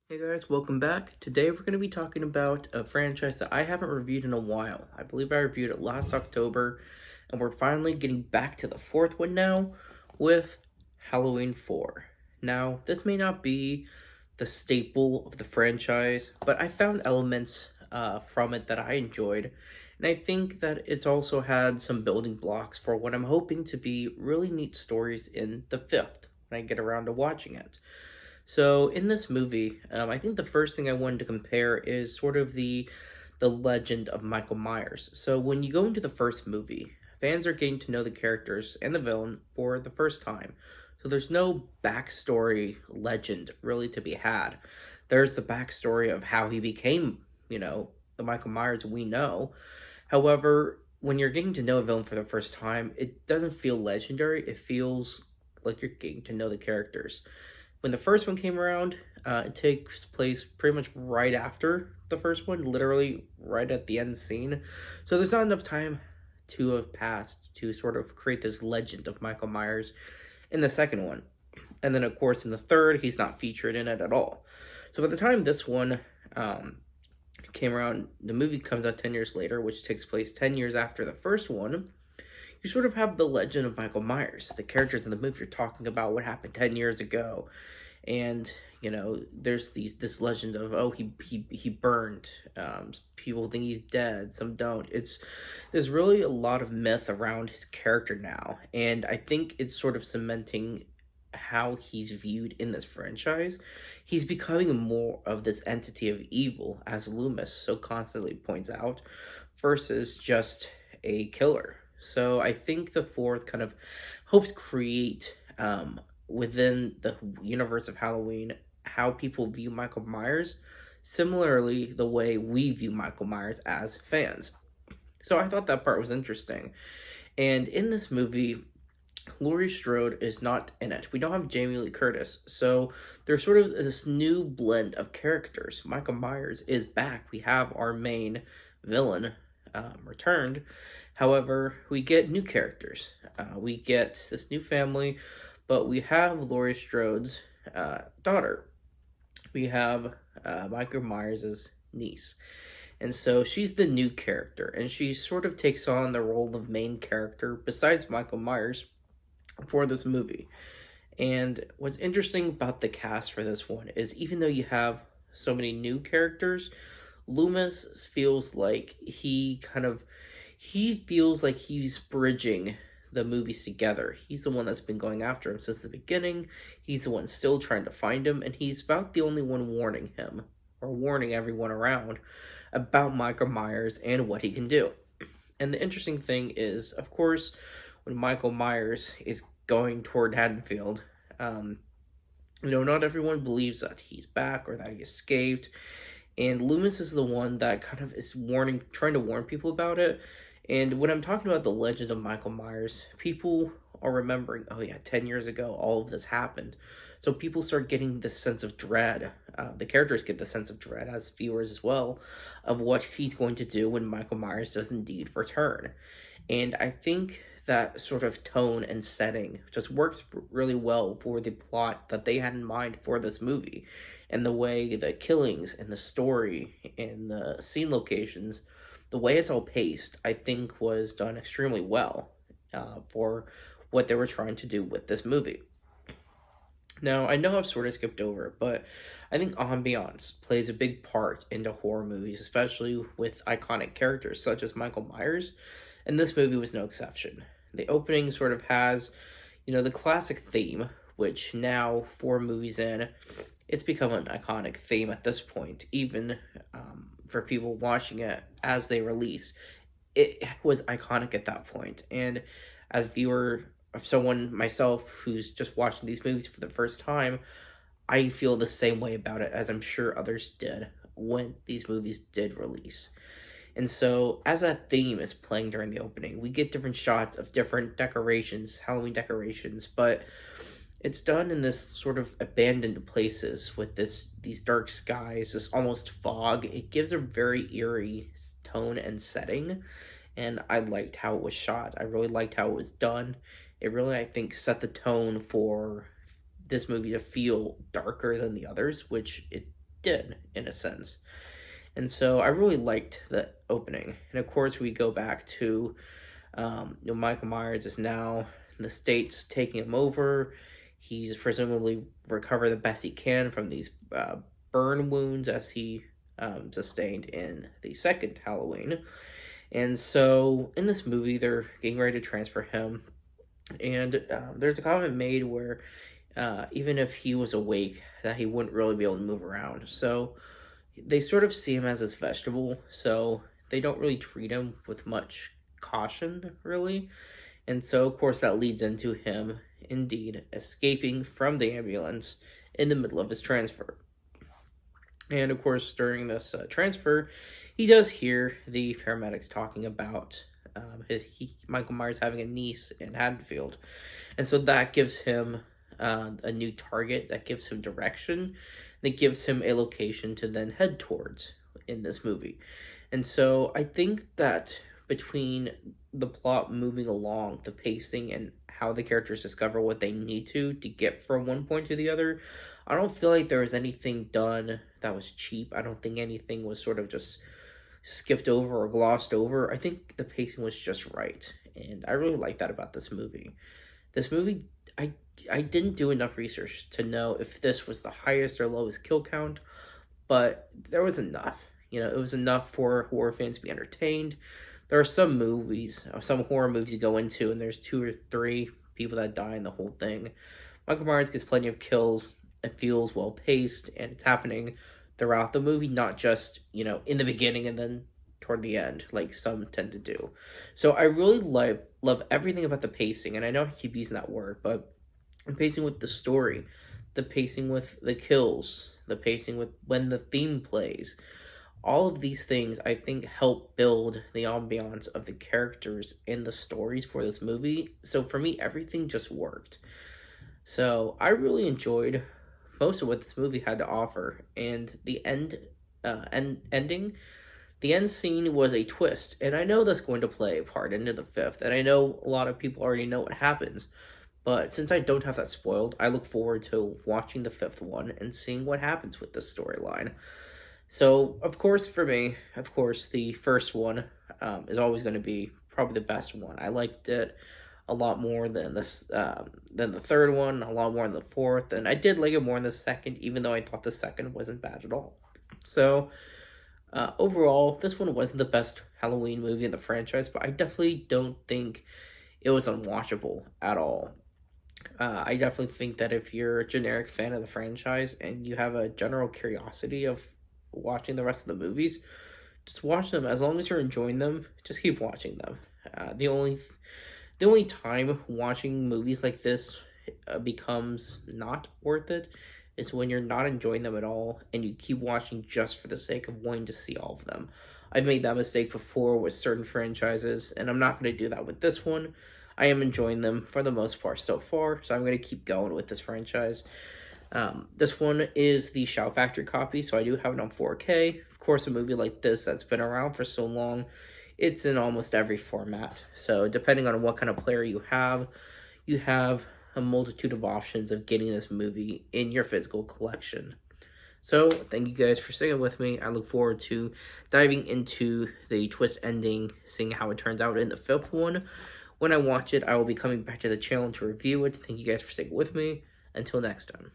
Hey guys, welcome back. Today we're going to be talking about a franchise that I haven't reviewed in a while. I believe I reviewed it last October, and we're finally getting back to the fourth one now with Halloween 4. Now, this may not be the staple of the franchise, but I found elements from it that I enjoyed, and I think that it's also had some building blocks for what I'm hoping to be really neat stories in the fifth when I get around to watching it. So in this movie, I think the first thing I wanted to compare is sort of the legend of Michael Myers. So when you go into the first movie, fans are getting to know the characters and the villain for the first time. So there's no backstory legend really to be had. There's the backstory of how he became, the Michael Myers we know. However, when you're getting to know a villain for the first time, it doesn't feel legendary. It feels like you're getting to know the characters. When the first one came around, it takes place pretty much right after the first one, literally right at the end scene. So there's not enough time to have passed to sort of create this legend of Michael Myers in the second one. And then, of course, in the third, he's not featured in it at all. So by the time this one came around, the movie comes out 10 years later, which takes place 10 years after the first one. You sort of have the legend of Michael Myers. The characters in the movie are talking about what happened 10 years ago, and there's this legend of, oh, he burned. People think he's dead, some don't. There's really a lot of myth around his character now, and I think it's sort of cementing how he's viewed in this franchise. He's becoming more of this entity of evil, as Loomis so constantly points out, versus just a killer. So I think the fourth kind of hopes create within the universe of Halloween how people view Michael Myers, similarly the way we view Michael Myers as fans. So I thought that part was interesting. And in this movie, Laurie Strode is not in it. We don't have Jamie Lee Curtis. So there's sort of this new blend of characters. Michael Myers is back. We have our main villain returned. However, we get new characters. We get this new family, but we have Laurie Strode's daughter. We have Michael Myers' niece. And so she's the new character, and she sort of takes on the role of main character besides Michael Myers for this movie. And what's interesting about the cast for this one is even though you have so many new characters, Loomis feels like he feels like he's bridging the movies together. He's the one that's been going after him since the beginning. He's the one still trying to find him, and he's about the only one warning him or warning everyone around about Michael Myers and what he can do. And the interesting thing is, of course, when Michael Myers is going toward Haddonfield, not everyone believes that he's back or that he escaped. And Loomis is the one that kind of is trying to warn people about it. And when I'm talking about the legend of Michael Myers, people are remembering, oh yeah, 10 years ago, all of this happened. So people start getting this sense of dread. The characters get the sense of dread, as viewers as well, of what he's going to do when Michael Myers does indeed return. And I think that sort of tone and setting just works really well for the plot that they had in mind for this movie. And the way the killings and the story and the scene locations, the way it's all paced, I think was done extremely well for what they were trying to do with this movie. Now, I know I've sort of skipped over it, but I think ambiance plays a big part into horror movies, especially with iconic characters such as Michael Myers, and this movie was no exception. The opening sort of has, the classic theme, which now, 4 movies in, it's become an iconic theme at this point, even for people watching it as they release. It was iconic at that point, and as viewer of someone myself who's just watching these movies for the first time, I feel the same way about it as I'm sure others did when these movies did release. And so, as that theme is playing during the opening, we get different shots of different decorations, Halloween decorations, but it's done in this sort of abandoned places with these dark skies, this almost fog. It gives a very eerie tone and setting, and I liked how it was shot. I really liked how it was done. It really, I think, set the tone for this movie to feel darker than the others, which it did, in a sense. And so I really liked the opening. And of course, we go back to Michael Myers is now in the States taking him over. He's presumably recovered the best he can from these burn wounds as he sustained in the second Halloween. And so in this movie, they're getting ready to transfer him. And there's a comment made where even if he was awake, that he wouldn't really be able to move around. So they sort of see him as this vegetable. So they don't really treat him with much caution, really. And so, of course, that leads into him indeed escaping from the ambulance in the middle of his transfer. And of course, during this transfer, he does hear the paramedics talking about Michael Myers having a niece in Haddonfield. And so that gives him a new target, that gives him direction, that gives him a location to then head towards in this movie. And so I think that between the plot moving along, the pacing, and how the characters discover what they need to get from one point to the other, I don't feel like there was anything done that was cheap. I don't think anything was sort of just skipped over or glossed over. I think the pacing was just right, and I really like that about this movie. This movie, I didn't do enough research to know if this was the highest or lowest kill count, but there was enough. You know, it was enough for horror fans to be entertained. There are some movies, some horror movies you go into, and there's 2 or 3 people that die in the whole thing. Michael Myers gets plenty of kills. It feels well paced, and it's happening throughout the movie, not just, you know, in the beginning and then toward the end, like some tend to do. So I really love everything about the pacing, and I know I keep using that word, but the pacing with the story, the pacing with the kills, the pacing with when the theme plays. All of these things, I think, help build the ambiance of the characters in the stories for this movie. So for me, everything just worked. So I really enjoyed most of what this movie had to offer, and the ending, the end scene was a twist, and I know that's going to play a part into the fifth, and I know a lot of people already know what happens, but since I don't have that spoiled, I look forward to watching the fifth one and seeing what happens with this storyline. So, of course, for me, of course, the first one is always going to be probably the best one. I liked it a lot more than the third one, a lot more than the fourth, and I did like it more in the second, even though I thought the second wasn't bad at all. So, overall, this one wasn't the best Halloween movie in the franchise, but I definitely don't think it was unwatchable at all. I definitely think that if you're a generic fan of the franchise and you have a general curiosity of watching the rest of the movies, just watch them. As long as you're enjoying them, just keep watching them. The only time watching movies like this becomes not worth it is when you're not enjoying them at all and you keep watching just for the sake of wanting to see all of them. I've made that mistake before with certain franchises, and I'm not going to do that with this one. I am enjoying them for the most part so far, so I'm going to keep going with this franchise. This one is the Shout Factory copy, so I do have it on 4K. Of course, a movie like this that's been around for so long, it's in almost every format. So depending on what kind of player you have a multitude of options of getting this movie in your physical collection. So thank you guys for sticking with me. I look forward to diving into the twist ending, seeing how it turns out in the fifth one. When I watch it, I will be coming back to the channel to review it. Thank you guys for sticking with me. Until next time.